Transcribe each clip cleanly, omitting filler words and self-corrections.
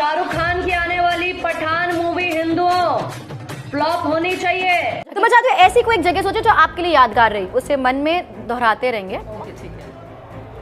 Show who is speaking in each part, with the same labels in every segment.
Speaker 1: शाहरुख खान की आने वाली पठान मूवी हिंदुओं फ्लॉप होनी चाहिए।
Speaker 2: तो मैं चाहती हूँ ऐसी कोई एक जगह सोचो जो आपके लिए यादगार रही, उसे मन में दोहराते रहेंगे।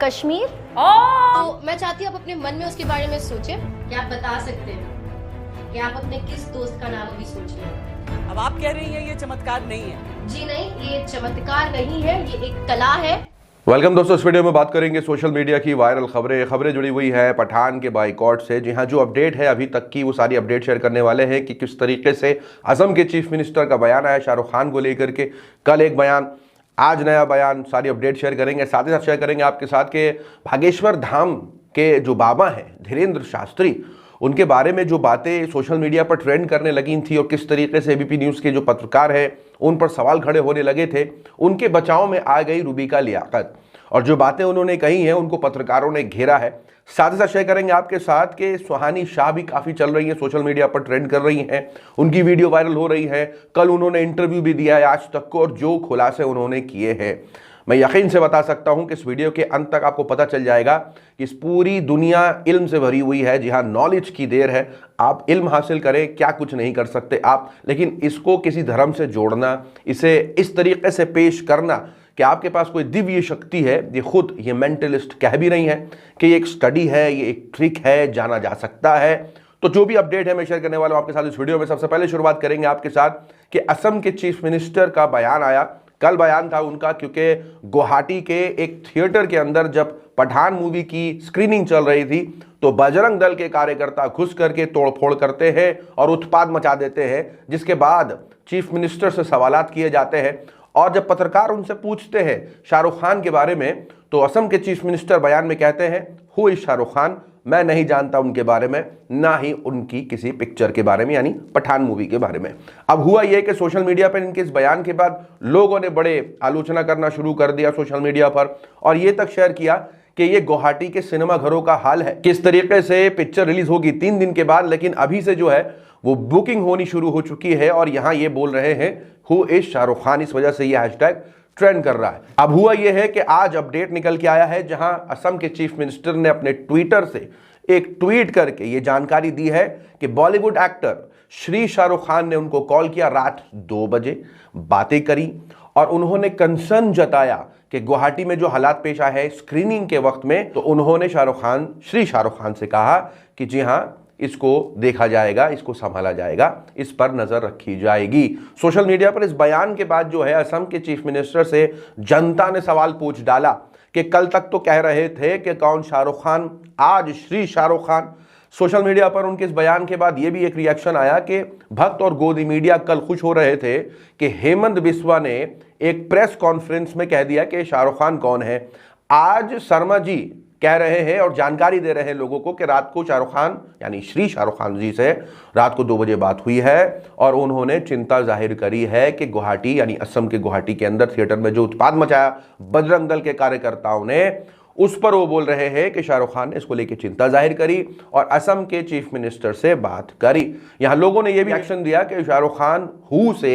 Speaker 2: कश्मीर।
Speaker 3: तो मैं चाहती हूँ आप अपने मन में उसके बारे में सोचें कि आप बता सकते हैं कि आप अपने किस दोस्त का नाम अभी सोच रहे हैं।
Speaker 4: अब आप कह रही हैं ये चमत्कार नहीं है।
Speaker 3: जी नहीं, ये चमत्कार नहीं है, ये एक कला है।
Speaker 5: वेलकम दोस्तों, इस वीडियो में बात करेंगे सोशल मीडिया की वायरल खबरें जुड़ी हुई है पठान के बाइकॉट से। जी हाँ, जो अपडेट है अभी तक की वो सारी अपडेट शेयर करने वाले हैं कि किस तरीके से असम के चीफ मिनिस्टर का बयान आया शाहरुख खान को लेकर के। कल एक बयान, आज नया बयान, सारी अपडेट शेयर करेंगे। साथ ही साथ शेयर करेंगे आपके साथ के भागेश्वर धाम के जो बाबा हैं धीरेन्द्र शास्त्री, उनके बारे में जो बातें सोशल मीडिया पर ट्रेंड करने लगी थी और किस तरीके से एबीपी न्यूज़ के जो पत्रकार हैं उन पर सवाल खड़े होने लगे थे, उनके बचाव में आ गई रूबिका लियाकत और जो बातें उन्होंने कही हैं उनको पत्रकारों ने घेरा है। साथ ही साथ शेयर करेंगे आपके साथ कि सुहानी शाह भी काफ़ी चल रही हैं, सोशल मीडिया पर ट्रेंड कर रही हैं, उनकी वीडियो वायरल हो रही है। कल उन्होंने इंटरव्यू भी दिया है आज तक को और जो खुलासे उन्होंने किए हैं मैं यकीन से बता सकता हूं कि इस वीडियो के अंत तक आपको पता चल जाएगा कि इस पूरी दुनिया इल्म से भरी हुई है। जी हाँ, नॉलेज की देर है। आप इल्म हासिल करें, क्या कुछ नहीं कर सकते आप, लेकिन इसको किसी धर्म से जोड़ना, इसे इस तरीके से पेश करना कि आपके पास कोई दिव्य शक्ति है, ये खुद ये मेंटलिस्ट कह भी रही हैं कि ये एक स्टडी है, ये एक ट्रिक है, जाना जा सकता है। तो जो भी अपडेट है मैं शेयर करने वाला हूं आपके साथ इस वीडियो में। सबसे पहले शुरुआत करेंगे आपके साथ कि असम के चीफ मिनिस्टर का बयान आया। कल बयान था उनका, क्योंकि गुवाहाटी के एक थिएटर के अंदर जब पठान मूवी की स्क्रीनिंग चल रही थी तो बजरंग दल के कार्यकर्ता घुस करके तोड़फोड़ करते हैं और उत्पात मचा देते हैं, जिसके बाद चीफ मिनिस्टर से सवालात किए जाते हैं। और जब पत्रकार उनसे पूछते हैं शाहरुख खान के बारे में तो असम के चीफ मिनिस्टर बयान में कहते हैं, हु इज शाहरुख खान, मैं नहीं जानता उनके बारे में, ना ही उनकी किसी पिक्चर के बारे में, यानी पठान मूवी के बारे में। अब हुआ यह कि सोशल मीडिया पर इनके इस बयान के बाद लोगों ने बड़े आलोचना करना शुरू कर दिया सोशल मीडिया पर और ये तक शेयर किया कि ये गुवाहाटी के सिनेमा घरों का हाल है। किस तरीके से पिक्चर रिलीज होगी 3 दिन के बाद, लेकिन अभी से जो है वो बुकिंग होनी शुरू हो चुकी है और यहां ये बोल रहे हैं हु इज शाहरुख खान। इस वजह से ये हैशटैग ट्रेंड कर रहा है। अब हुआ यह है कि आज अपडेट निकल के आया है जहां असम के चीफ मिनिस्टर ने अपने ट्विटर से एक ट्वीट करके ये जानकारी दी है कि बॉलीवुड एक्टर श्री शाहरुख खान ने उनको कॉल किया रात 2 बजे, बातें करी और उन्होंने कंसर्न जताया कि गुवाहाटी में जो हालात पेश आए हैं स्क्रीनिंग के वक्त में, तो उन्होंने श्री शाहरुख खान से कहा कि जी हां, इसको देखा जाएगा, इसको संभाला जाएगा, इस पर नजर रखी जाएगी। सोशल मीडिया पर इस बयान के बाद जो है असम के चीफ मिनिस्टर से जनता ने सवाल पूछ डाला कि कल तक तो कह रहे थे कि कौन शाहरुख खान, आज श्री शाहरुख खान। सोशल मीडिया पर उनके इस बयान के बाद यह भी एक रिएक्शन आया कि भक्त और गोदी मीडिया कल खुश हो रहे थे कि हेमंत बिस्वा ने एक प्रेस कॉन्फ्रेंस में कह दिया कि शाहरुख खान कौन है। आज शर्मा जी कह रहे हैं और जानकारी दे रहे हैं लोगों को कि रात को शाहरुख खान यानी श्री शाहरुख खान जी से रात को 2 बजे बात हुई है और उन्होंने चिंता जाहिर करी है कि गुवाहाटी यानी असम के गुवाहाटी के अंदर थिएटर में जो उत्पात मचाया बजरंग दल के कार्यकर्ताओं ने, उस पर वो बोल रहे हैं कि शाहरुख खान ने इसको लेकर चिंता जाहिर करी और असम के चीफ मिनिस्टर से बात करी। यहां लोगों ने यह भी एक्शन दिया कि शाहरुख खान हु से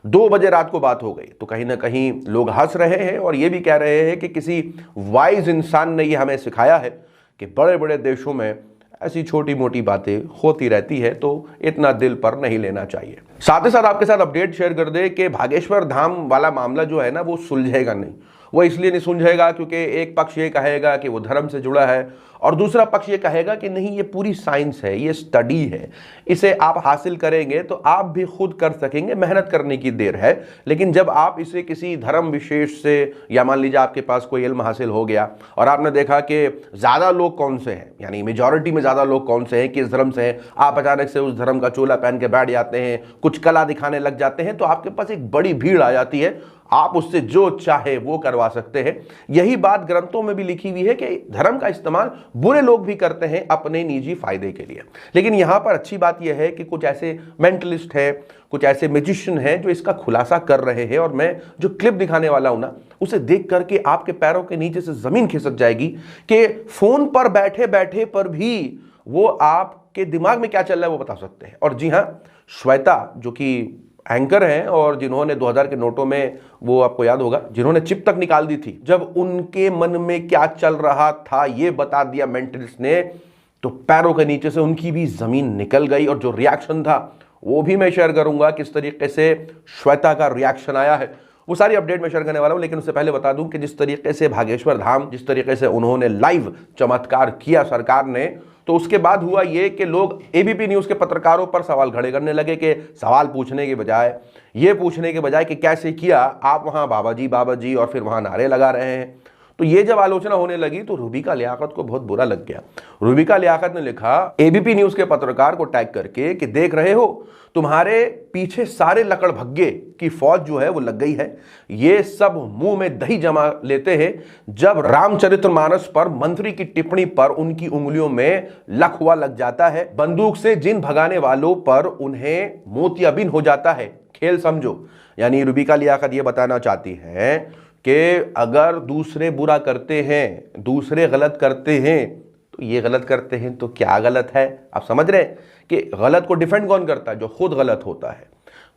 Speaker 5: 2 बजे रात को बात हो गई, तो कहीं ना कहीं लोग हंस रहे हैं और ये भी कह रहे हैं कि किसी वाइज इंसान ने ये हमें सिखाया है कि बड़े बड़े देशों में ऐसी छोटी मोटी बातें होती रहती है, तो इतना दिल पर नहीं लेना चाहिए। साथ ही साथ आपके साथ अपडेट शेयर कर दे कि भागेश्वर धाम वाला मामला जो है ना वो सुलझेगा नहीं। वो इसलिए नहीं सुलझेगा क्योंकि एक पक्ष ये कहेगा कि वो धर्म से जुड़ा है और दूसरा पक्ष ये कहेगा कि नहीं, ये पूरी साइंस है, ये स्टडी है, इसे आप हासिल करेंगे तो आप भी खुद कर सकेंगे, मेहनत करने की देर है। लेकिन जब आप इसे किसी धर्म विशेष से, या मान लीजिए आपके पास कोई इल्म हासिल हो गया और आपने देखा कि ज़्यादा लोग कौन से हैं, यानी मेजॉरिटी में ज़्यादा लोग कौन से हैं, किस धर्म से हैं, आप अचानक से उस धर्म का चोला पहन के बैठ जाते हैं, कुछ कला दिखाने लग जाते हैं, तो आपके पास एक बड़ी भीड़ आ जाती है, आप उससे जो चाहे वो करवा सकते हैं। यही बात ग्रंथों में भी लिखी हुई है कि धर्म का इस्तेमाल बुरे लोग भी करते हैं अपने निजी फायदे के लिए। लेकिन यहां पर अच्छी बात यह है कि कुछ ऐसे मेंटलिस्ट हैं, कुछ ऐसे मैजिशियन हैं जो इसका खुलासा कर रहे हैं और मैं जो क्लिप दिखाने वाला हूं ना, उसे देख करके आपके पैरों के नीचे से जमीन खिसक जाएगी कि फोन पर बैठे बैठे पर भी वो आपके दिमाग में क्या चल रहा है वो बता सकते हैं। और जी हां, श्वेता जो कि एंकर हैं और जिन्होंने 2000 के नोटों में, वो आपको याद होगा, जिन्होंने चिप तक निकाल दी थी, जब उनके मन में क्या चल रहा था ये बता दिया मेंटलिस्ट ने तो पैरों के नीचे से उनकी भी जमीन निकल गई। और जो रिएक्शन था वो भी मैं शेयर करूंगा, किस तरीके से श्वेता का रिएक्शन आया है, वो सारी अपडेट मैं शेयर करने वाला हूं। लेकिन उससे पहले बता दूं कि जिस तरीके से भागेश्वर धाम, जिस तरीके से उन्होंने लाइव चमत्कार किया सरकार ने, तो उसके बाद हुआ ये कि लोग एबीपी न्यूज के पत्रकारों पर सवाल खड़े करने लगे कि सवाल पूछने के बजाय, ये पूछने के बजाय कि कैसे किया आप वहां बाबा जी, और फिर वहां नारे लगा रहे हैं। तो ये जब आलोचना होने लगी तो रूबिका लियाकत को बहुत बुरा लग गया। रूबिका लियाकत ने लिखा एबीपी न्यूज के पत्रकार को टैग करके कि देख रहे हो, तुम्हारे पीछे सारे लकड़ भग्गे की फौज जो है वो लग गई है। ये सब मुंह में दही जमा लेते हैं जब रामचरितमानस पर मंत्री की टिप्पणी पर उनकी उंगलियों में लकवा लग जाता है। बंदूक से जिन भगाने वालों पर उन्हें मोतियाबिन हो जाता है, खेल समझो। यानी रूबिका लियाकत ये बताना चाहती है कि अगर दूसरे बुरा करते हैं, दूसरे गलत करते हैं, तो ये गलत करते हैं तो क्या गलत है? आप समझ रहे हैं कि गलत को डिफेंड कौन करता है? जो खुद गलत होता है।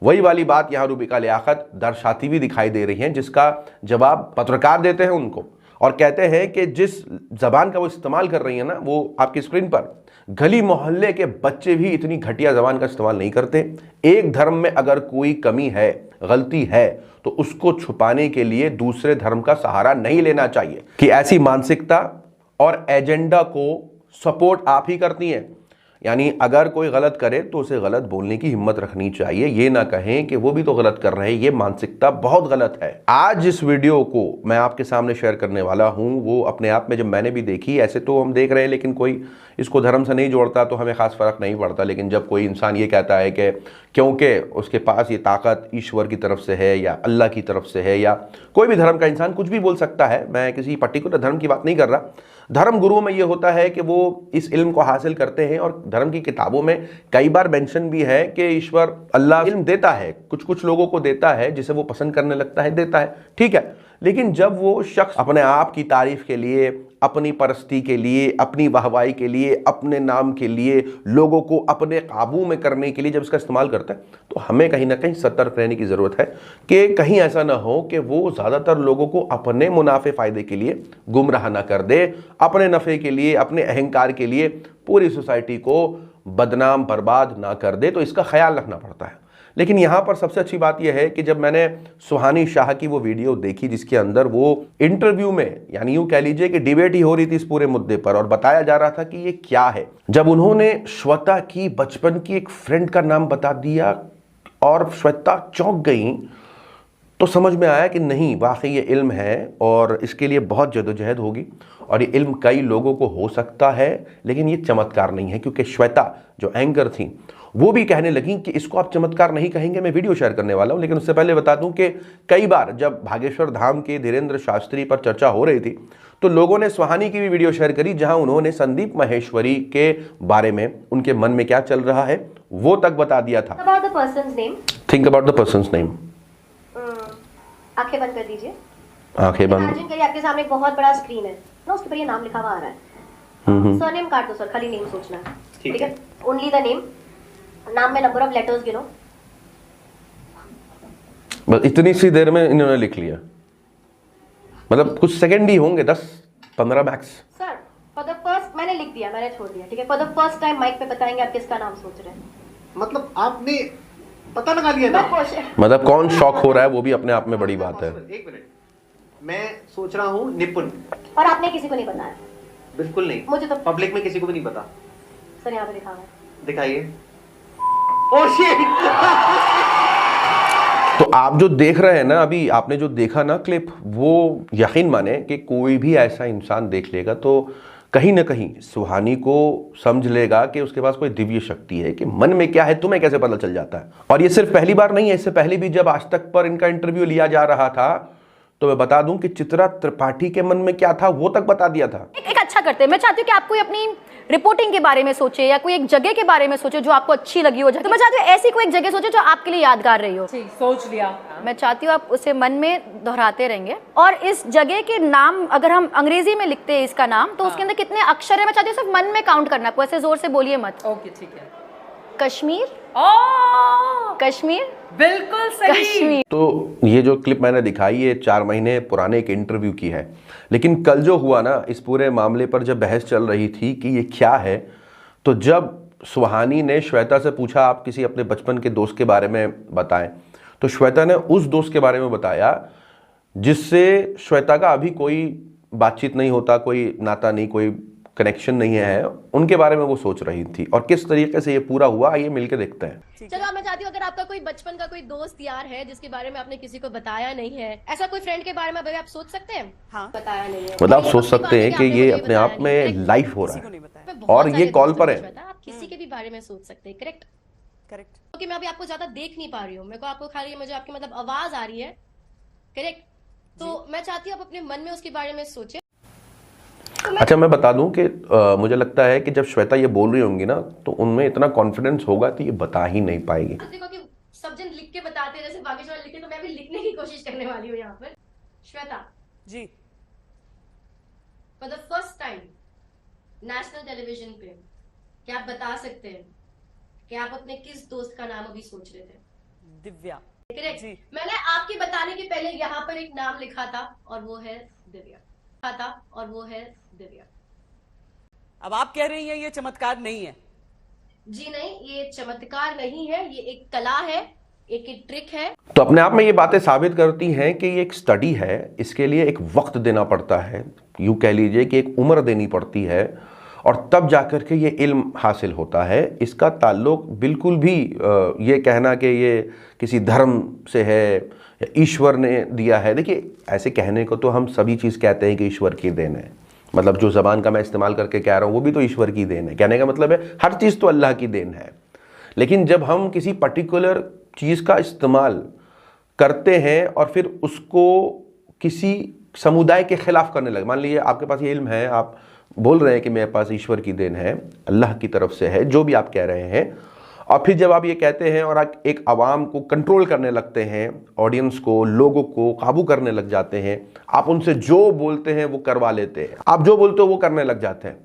Speaker 5: वही वाली बात यहां रूबिका लियाकत दर्शाती हुई दिखाई दे रही है, जिसका जवाब पत्रकार देते हैं उनको और कहते हैं कि जिस जबान का वो इस्तेमाल कर रही है ना, वो आपकी स्क्रीन पर, गली मोहल्ले के बच्चे भी इतनी घटिया जबान का इस्तेमाल नहीं करते। एक धर्म में अगर कोई कमी है, गलती है, तो उसको छुपाने के लिए दूसरे धर्म का सहारा नहीं लेना चाहिए। कि ऐसी मानसिकता और एजेंडा को सपोर्ट आप ही करती हैं। यानी अगर कोई गलत करे तो उसे गलत बोलने की हिम्मत रखनी चाहिए, ये ना कहें कि वो भी तो गलत कर रहे हैं। ये मानसिकता बहुत गलत है। आज जिस वीडियो को मैं आपके सामने शेयर करने वाला हूं, वो अपने आप में जब मैंने भी देखी, ऐसे तो हम देख रहे हैं लेकिन कोई इसको धर्म से नहीं जोड़ता तो हमें खास फर्क नहीं पड़ता। लेकिन जब कोई इंसान ये कहता है कि क्योंकि उसके पास ये ताकत ईश्वर की तरफ से है या अल्लाह की तरफ से है, या कोई भी धर्म का इंसान कुछ भी बोल सकता है, मैं किसी पर्टिकुलर धर्म की बात नहीं कर रहा। धर्म गुरुओं में ये होता है कि वो इस इल्म को हासिल करते हैं और धर्म की किताबों में कई बार मेंशन भी है कि ईश्वर अल्लाह इल्म देता है, कुछ कुछ लोगों को देता है, जिसे वो पसंद करने लगता है देता है, ठीक है। लेकिन जब वो शख्स अपने आप की तारीफ के लिए, अपनी परस्ती के लिए, अपनी वाहवाही के लिए, अपने नाम के लिए, लोगों को अपने काबू में करने के लिए जब इसका इस्तेमाल करता है, तो हमें कहीं ना कहीं सतर्क रहने की ज़रूरत है कि कहीं ऐसा ना हो कि वो ज़्यादातर लोगों को अपने मुनाफे फ़ायदे के लिए गुमराह ना कर दे, अपने नफ़े के लिए, अपने अहंकार के लिए पूरी सोसाइटी को बदनाम बर्बाद ना कर दे। तो इसका ख्याल रखना पड़ता है। लेकिन यहाँ पर सबसे अच्छी बात यह है कि जब मैंने सुहानी शाह की वो वीडियो देखी जिसके अंदर वो इंटरव्यू में, यानी यूं कह लीजिए कि डिबेट ही हो रही थी इस पूरे मुद्दे पर और बताया जा रहा था कि ये क्या है, जब उन्होंने श्वेता की बचपन की एक फ्रेंड का नाम बता दिया और श्वेता चौंक गई, तो समझ में आया कि नहीं, वाकई ये इल्म है और इसके लिए बहुत जदोजहद होगी और ये इल्म कई लोगों को हो सकता है, लेकिन ये चमत्कार नहीं है। क्योंकि श्वेता जो एंकर थी वो भी कहने लगी कि इसको आप चमत्कार नहीं कहेंगे। मैं वीडियो शेयर करने वाला हूं, लेकिन उससे पहले बता दूं कि कई बार जब भागेश्वर धाम के धीरेन्द्र शास्त्री पर चर्चा हो रही थी तो लोगों ने सुहानी की भी वीडियो शेयर करी, जहां उन्होंने संदीप माहेश्वरी के बारे में, उनके मन में क्या चल रहा है वो तक बता दिया था।
Speaker 3: About the person's name.
Speaker 5: Think about the persons name.
Speaker 3: आंखें बंद कर दीजिए।
Speaker 5: आंखें बंद।
Speaker 3: इमेजिन करिए आपके सामने एक बहुत बड़ा स्क्रीन है ना, उसके ऊपर ये नाम लिखा हुआ आ रहा है। सरनेम काट दो सर, खाली नेम सोचना है, ठीक है? Only the name. नाम में नंबर ऑफ लेटर्स गिनो।
Speaker 5: बस इतनी सी देर में इन्होंने लिख लिया, मतलब कुछ सेकंड ही होंगे, 10-15 max.
Speaker 3: Sir for the first, मैंने लिख दिया, मैंने छोड़ दिया, ठीक है? For the first time mike पे बताएंगे आप किसका नाम सोच रहे हैं।
Speaker 6: मतलब आपने पता लगा लिया
Speaker 3: मैं
Speaker 6: ना?
Speaker 3: खुश है।
Speaker 5: मतलब कौन शॉक हो रहा है वो भी अपने आप में बड़ी बात है।
Speaker 6: एक मिनट, मैं सोच रहा हूँ निपुण।
Speaker 3: और आपने किसी को नहीं बताया?
Speaker 6: बिल्कुल नहीं,
Speaker 3: मुझे तो
Speaker 6: पब्लिक में किसी को भी नहीं पता।
Speaker 3: सर यहाँ पे लिखा हुआ है।
Speaker 6: दिखाइए। Oh shit!
Speaker 5: तो आप जो देख रहे हैं ना, अभी आपने जो देखा ना क्लिप, वो यकीन माने कि कोई भी ऐसा इंसान देख लेगा तो कहीं ना कहीं सुहानी को समझ लेगा कि उसके पास कोई दिव्य शक्ति है, कि मन में क्या है तुम्हें कैसे पता चल जाता है। और ये सिर्फ पहली बार नहीं है, इससे पहले भी जब आज तक पर इनका इंटरव्यू लिया जा रहा था तो मैं बता दूं कि चित्रा त्रिपाठी के मन में क्या था वो तक बता दिया था।
Speaker 2: एक अच्छा करते हैं, मैं चाहती हूँ कि आप कोई अपनी रिपोर्टिंग के बारे में सोचे या कोई एक जगह के बारे में सोचे जो आपको अच्छी लगी हो। तो मैं चाहती हूँ ऐसी कोई एक जगह सोचे जो आपके लिए यादगार रही हो।
Speaker 4: ठीक, सोच लिया।
Speaker 2: मैं चाहती हूँ आप उसे मन में दोहराते रहेंगे। और इस जगह के नाम अगर हम अंग्रेजी में लिखते हैं इसका नाम, तो उसके अंदर कितने अक्षर है मैं चाहती हूँ सिर्फ मन में काउंट करना, आपको ऐसे जोर से बोलिए मत।
Speaker 4: ओके, ठीक है।
Speaker 2: कश्मीर
Speaker 4: ओ
Speaker 2: कश्मीर
Speaker 4: बिल्कुल सही।
Speaker 2: कश्मीर।
Speaker 5: तो ये जो क्लिप मैंने दिखाई है 4 महीने पुराने एक इंटरव्यू की है, लेकिन कल जो हुआ ना, इस पूरे मामले पर जब बहस चल रही थी कि ये क्या है, तो जब सुहानी ने श्वेता से पूछा आप किसी अपने बचपन के दोस्त के बारे में बताएं, तो श्वेता ने उस दोस्त के बारे में बताया जिससे श्वेता का अभी कोई बातचीत नहीं होता, कोई नाता नहीं, कोई कनेक्शन नहीं है, उनके बारे में वो सोच रही थी। और किस तरीके से ये पूरा हुआ, ये मिलके देखते हैं।
Speaker 2: चलो अब मैं चाहती हूँ अगर आपका कोई बचपन का कोई दोस्त यार है जिसके बारे में आपने किसी को बताया नहीं है, ऐसा कोई फ्रेंड के बारे में अभी आप सोच सकते हैं?
Speaker 4: हाँ
Speaker 3: बताया नहीं है।
Speaker 5: मतलब आप सोच सकते हैं कि ये अपने आप में लाइव हो रहा
Speaker 4: किसी को
Speaker 5: है
Speaker 4: नहीं बताया।
Speaker 2: मैं बहुत
Speaker 5: और ये
Speaker 2: सारे
Speaker 5: कॉल
Speaker 2: दोस्तों
Speaker 5: पर
Speaker 2: को
Speaker 5: है।
Speaker 2: श्वेता, आप किसी के भी बारे में सोच सकते हैं, करेक्ट?
Speaker 4: करेक्ट।
Speaker 2: क्योंकि मैं अभी आपको ज्यादा देख नहीं पा रही हूँ, मेरे को आपको खाली मुझे आपकी मतलब आवाज आ रही है, करेक्ट? तो मैं चाहती हूँ आप अपने मन में उसके बारे में सोचें।
Speaker 5: अच्छा, मैं बता दूं कि मुझे लगता है कि जब श्वेता ये बोल रही होंगी ना, तो उनमें इतना कॉन्फिडेंस होगा तो ये बता ही नहीं पाएगी।
Speaker 2: देखो कि सब जन लिख के बताते हैं, जैसे भाग्यशाली लिखे, तो मैं भी लिखने की कोशिश करने वाली हूँ यहाँ पर। Shweta,
Speaker 4: ji
Speaker 2: for the first time national television पे क्या आप बता सकते हैं कि आप अपने किस दोस्त का नाम अभी सोच रहे थे?
Speaker 4: दिव्या।
Speaker 2: करेक्ट।
Speaker 4: जी।
Speaker 2: मैंने आपके बताने के पहले यहाँ पर एक नाम लिखा था और वो है दिव्या। और वो है दिव्या।
Speaker 4: अब आप कह रही हैं ये चमत्कार नहीं है।
Speaker 2: जी नहीं, ये चमत्कार नहीं है, ये एक कला है, एक ट्रिक है।
Speaker 5: तो अपने आप में ये बातें साबित करती हैं कि ये एक स्टडी है, इसके लिए एक वक्त देना पड़ता है, यूं कह लीजिए कि एक उम्र देनी पड़ती है, और तब जाकर के ये इल्म हासिल होता है। इसका ताल्लुक बिल्कुल भी ये कहना कि ये किसी धर्म से है या ईश्वर ने दिया है, देखिए ऐसे कहने को तो हम सभी चीज़ कहते हैं कि ईश्वर की देन है, मतलब जो ज़बान का मैं इस्तेमाल करके कह रहा हूँ वो भी तो ईश्वर की देन है। कहने का मतलब है हर चीज़ तो अल्लाह की देन है, लेकिन जब हम किसी पर्टिकुलर चीज़ का इस्तेमाल करते हैं और फिर उसको किसी समुदाय के खिलाफ करने लगे, मान लीजिए आपके पास ये इल्म है, आप बोल रहे हैं कि मेरे पास ईश्वर की देन है, अल्लाह की तरफ से है, जो भी आप कह रहे हैं, और फिर जब आप ये कहते हैं और आप एक आवाम को कंट्रोल करने लगते हैं, ऑडियंस को, लोगों को काबू करने लग जाते हैं, आप उनसे जो बोलते हैं वो करवा लेते हैं, आप जो बोलते हो वो करने लग जाते हैं,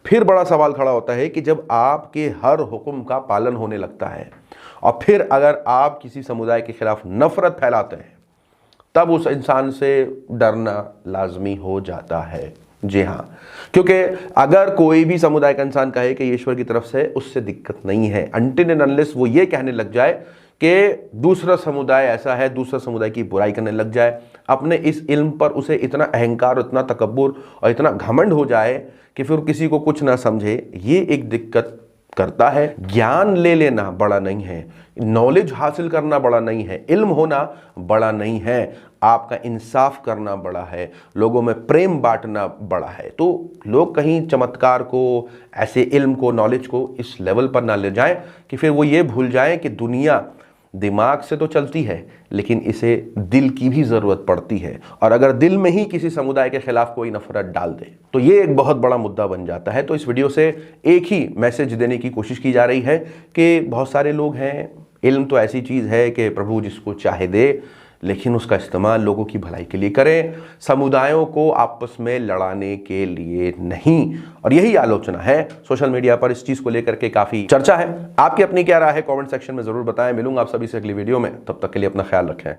Speaker 5: फिर बड़ा सवाल खड़ा होता है कि जब आपके हर हुक्म का पालन होने लगता है और फिर अगर आप किसी समुदाय के खिलाफ नफरत फैलाते हैं, तब उस इंसान से डरना लाजमी हो जाता है। जी हाँ, क्योंकि अगर कोई भी समुदाय का इंसान कहे कि ईश्वर की तरफ से, उससे दिक्कत नहीं है, अनटिल एंड अनलेस वो ये कहने लग जाए कि दूसरा समुदाय ऐसा है, दूसरा समुदाय की बुराई करने लग जाए, अपने इस इल्म पर उसे इतना अहंकार, इतना तकब्बुर और इतना घमंड हो जाए कि फिर किसी को कुछ ना समझे, ये एक दिक्कत करता है। ज्ञान ले लेना बड़ा नहीं है, नॉलेज हासिल करना बड़ा नहीं है, इल्म होना बड़ा नहीं है, आपका इंसाफ करना बड़ा है, लोगों में प्रेम बांटना बड़ा है। तो लोग कहीं चमत्कार को, ऐसे इल्म को, नॉलेज को इस लेवल पर ना ले जाएं कि फिर वो ये भूल जाएं कि दुनिया दिमाग से तो चलती है लेकिन इसे दिल की भी ज़रूरत पड़ती है, और अगर दिल में ही किसी समुदाय के खिलाफ कोई नफरत डाल दे तो ये एक बहुत बड़ा मुद्दा बन जाता है। तो इस वीडियो से एक ही मैसेज देने की कोशिश की जा रही है कि बहुत सारे लोग हैं, इल्म तो ऐसी चीज़ है कि प्रभु जिसको चाहे दे, लेकिन उसका इस्तेमाल लोगों की भलाई के लिए करें, समुदायों को आपस में लड़ाने के लिए नहीं। और यही आलोचना है, सोशल मीडिया पर इस चीज़ को लेकर के काफ़ी चर्चा है। आपकी अपनी क्या राय है, कमेंट सेक्शन में ज़रूर बताएं। मिलूंगा आप सभी से अगली वीडियो में, तब तक के लिए अपना ख्याल रखें।